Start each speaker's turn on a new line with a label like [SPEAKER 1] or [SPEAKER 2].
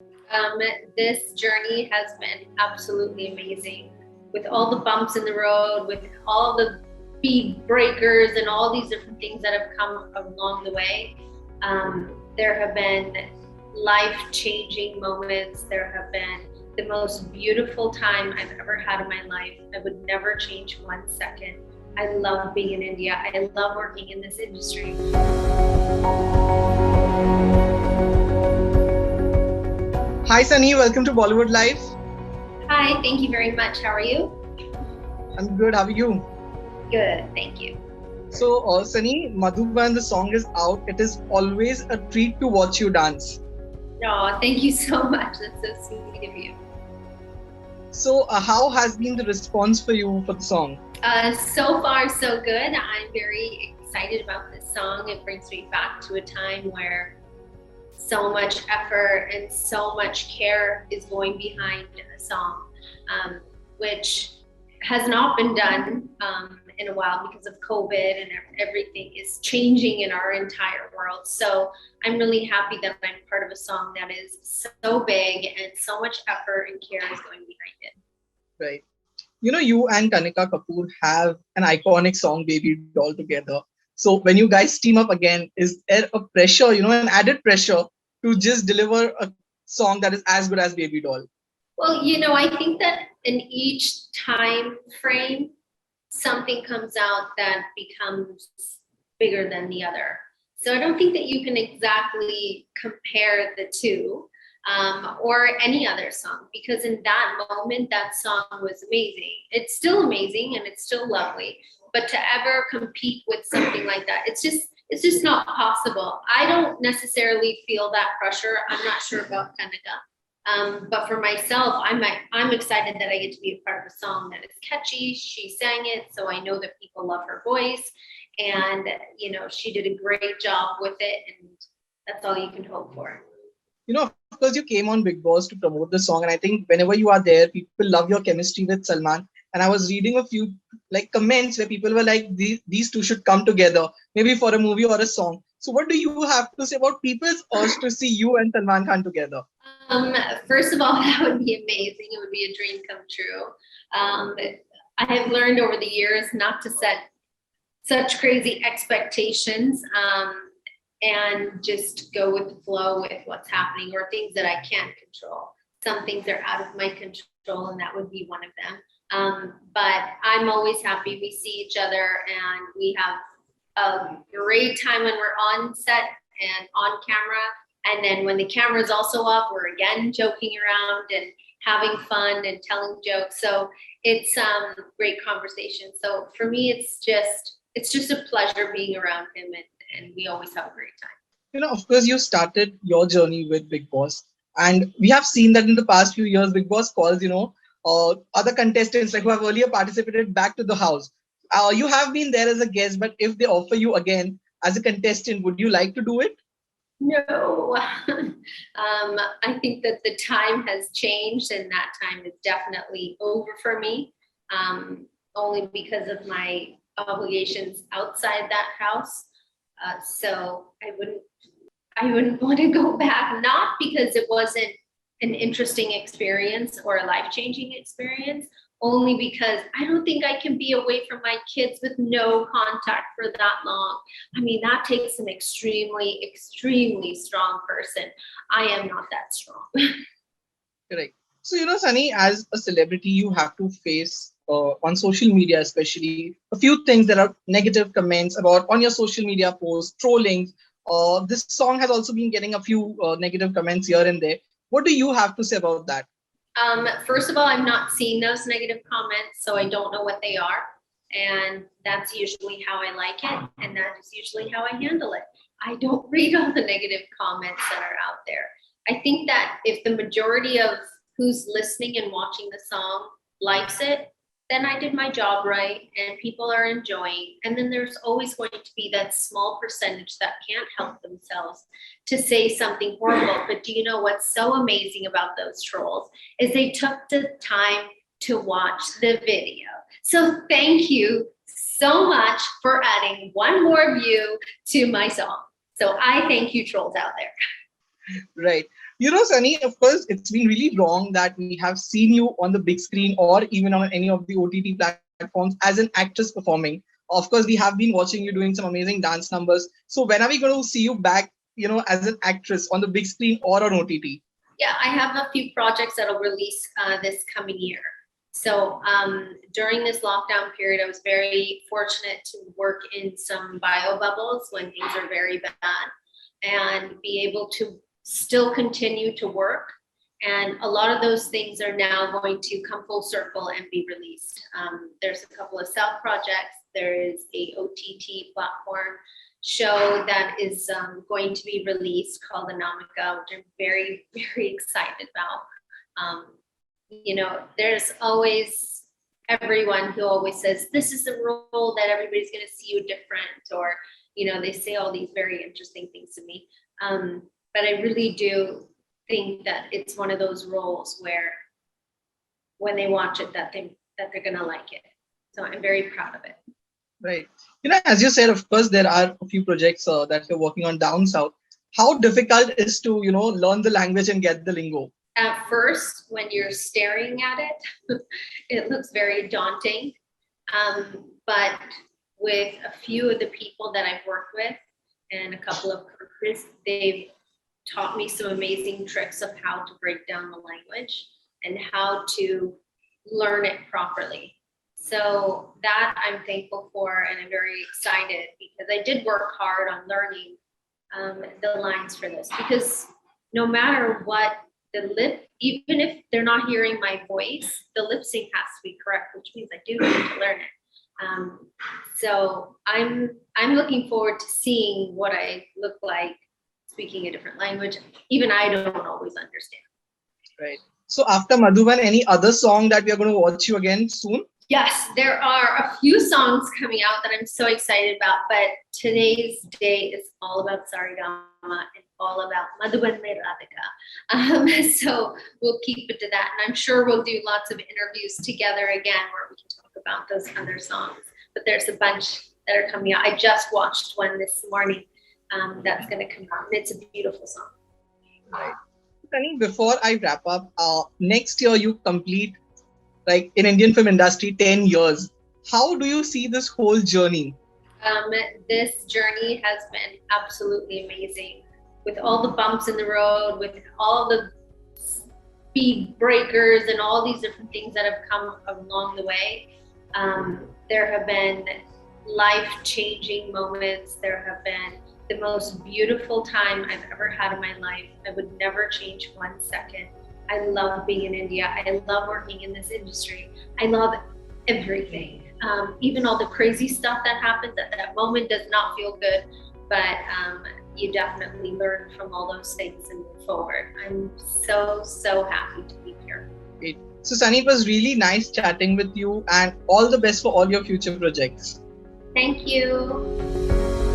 [SPEAKER 1] Um, this journey has been absolutely amazing with all the bumps in the road, with all the speed breakers and all these different things that have come along the way. There have been life-changing moments. There have been the most beautiful time I've ever had in my life. I would never change 1 second. I love being in India. I love working in this industry.
[SPEAKER 2] Hi Sunny, welcome to Bollywood Live.
[SPEAKER 1] Hi, thank you very much. How are you?
[SPEAKER 2] I'm good, how are you?
[SPEAKER 1] Good, thank you.
[SPEAKER 2] So Sunny, Madhuban, the song is out. It is always a treat to watch you dance.
[SPEAKER 1] Oh, thank you so much. That's so sweet of you.
[SPEAKER 2] So how has been the response for you for the song?
[SPEAKER 1] So far, so good. I'm very excited about this song. It brings me back to a time where so much effort and so much care is going behind a song, which has not been done in a while because of COVID and everything is changing in our entire world. So I'm really happy that I'm part of a song that is so big and so much effort and care is going behind it.
[SPEAKER 2] Right. You know, you and Kanika Kapoor have an iconic song, Baby Doll, together. So when you guys team up again, is there a pressure, an added pressure to just deliver a song that is as good as Baby Doll?
[SPEAKER 1] Well, I think that in each time frame, something comes out that becomes bigger than the other. So I don't think that you can exactly compare the two or any other song, because in that moment, that song was amazing. It's still amazing and it's still lovely, but to ever compete with something like that, it's just not possible. I don't necessarily feel that pressure. I'm not sure about Kanika. But for myself, I'm excited that I get to be a part of a song that is catchy. She sang it, so I know that people love her voice, and she did a great job with it, and that's all you can hope for.
[SPEAKER 2] Of course, you came on Big Boss to promote the song, and I think whenever you are there, people love your chemistry with Salman. And I was reading a few comments where people were like, these two should come together, maybe for a movie or a song. So, what do you have to say about people's urge to see you and Salman Khan together?
[SPEAKER 1] First of all, that would be amazing. It would be a dream come true. I have learned over the years not to set such crazy expectations and just go with the flow with what's happening or things that I can't control. Some things are out of my control, and that would be one of them. But I'm always happy we see each other and we have a great time when we're on set and on camera. And then when the camera is also off, we're again joking around and having fun and telling jokes. So it's great conversation. So for me, it's just a pleasure being around him, and we always have a great time.
[SPEAKER 2] Of course, you started your journey with Big Boss, and we have seen that in the past few years, Big Boss calls, other contestants who have earlier participated back to the house. You have been there as a guest, but if they offer you again as a contestant, would you like to do it?
[SPEAKER 1] No, I think that the time has changed, and that time is definitely over for me, only because of my obligations outside that house. So I wouldn't want to go back, not because it wasn't an interesting experience or a life-changing experience, only because I don't think I can be away from my kids with no contact for that long. I mean, that takes an extremely, extremely strong person. I am not that strong.
[SPEAKER 2] Correct. So, Sunny, as a celebrity, you have to face on social media, especially a few things. There are negative comments about on your social media posts, trolling. This song has also been getting a few negative comments here and there. What do you have to say about that?
[SPEAKER 1] First of all, I'm not seeing those negative comments, so I don't know what they are. And that's usually how I like it. And that is usually how I handle it. I don't read all the negative comments that are out there. I think that if the majority of who's listening and watching the song likes it, then I did my job right and people are enjoying. And then there's always going to be that small percentage that can't help themselves to say something horrible. But do you know what's so amazing about those trolls is they took the time to watch the video. So thank you so much for adding one more view to my song. So I thank you, trolls out there.
[SPEAKER 2] Right. Sunny, of course, it's been really wrong that we have seen you on the big screen or even on any of the OTT platforms as an actress performing. Of course, we have been watching you doing some amazing dance numbers. So when are we going to see you back, as an actress on the big screen or on OTT?
[SPEAKER 1] Yeah, I have a few projects that'll release this coming year. So during this lockdown period, I was very fortunate to work in some bio bubbles when things are very bad and be able to still continue to work. And a lot of those things are now going to come full circle and be released. There's a couple of self projects. There is a OTT platform show that is going to be released called Anamika, which I'm very, very excited about. There's always everyone who always says, this is the role that everybody's going to see you different, or, they say all these very interesting things to me. But I really do think that it's one of those roles where when they watch it, that they're going to like it. So I'm very proud of it.
[SPEAKER 2] Right. As you said, of course, there are a few projects that you're working on down south. How difficult is to, learn the language and get the lingo?
[SPEAKER 1] At first, when you're staring at it, it looks very daunting. But with a few of the people that I've worked with and a couple of coaches, they've taught me some amazing tricks of how to break down the language and how to learn it properly. So that I'm thankful for, and I'm very excited because I did work hard on learning the lines for this, because no matter what, even if they're not hearing my voice, the lip sync has to be correct, which means I do need to learn it. So I'm looking forward to seeing what I look like speaking a different language. Even I don't always understand.
[SPEAKER 2] Right. So after Madhuban, any other song that we are going to watch you again soon?
[SPEAKER 1] Yes, there are a few songs coming out that I'm so excited about, but today's day is all about Saridama and all about Madhuban mein Radhika. So we'll keep it to that. And I'm sure we'll do lots of interviews together again where we can talk about those other songs. But there's a bunch that are coming out. I just watched one this morning that's going to come out, and it's a beautiful song.
[SPEAKER 2] Right. Sunny, before I wrap up, next year you complete, like in Indian film industry, 10 years. How do you see this whole journey?
[SPEAKER 1] This journey has been absolutely amazing, with all the bumps in the road, with all the speed breakers and all these different things that have come along the way. There have been life-changing moments. There have been the most beautiful time I've ever had in my life. I would never change 1 second. I love being in India. I love working in this industry. I love everything. Even all the crazy stuff that happens at that moment does not feel good, but you definitely learn from all those things and move forward. I'm so, so happy to be here.
[SPEAKER 2] Great. So Sunny, it was really nice chatting with you, and all the best for all your future projects.
[SPEAKER 1] Thank you.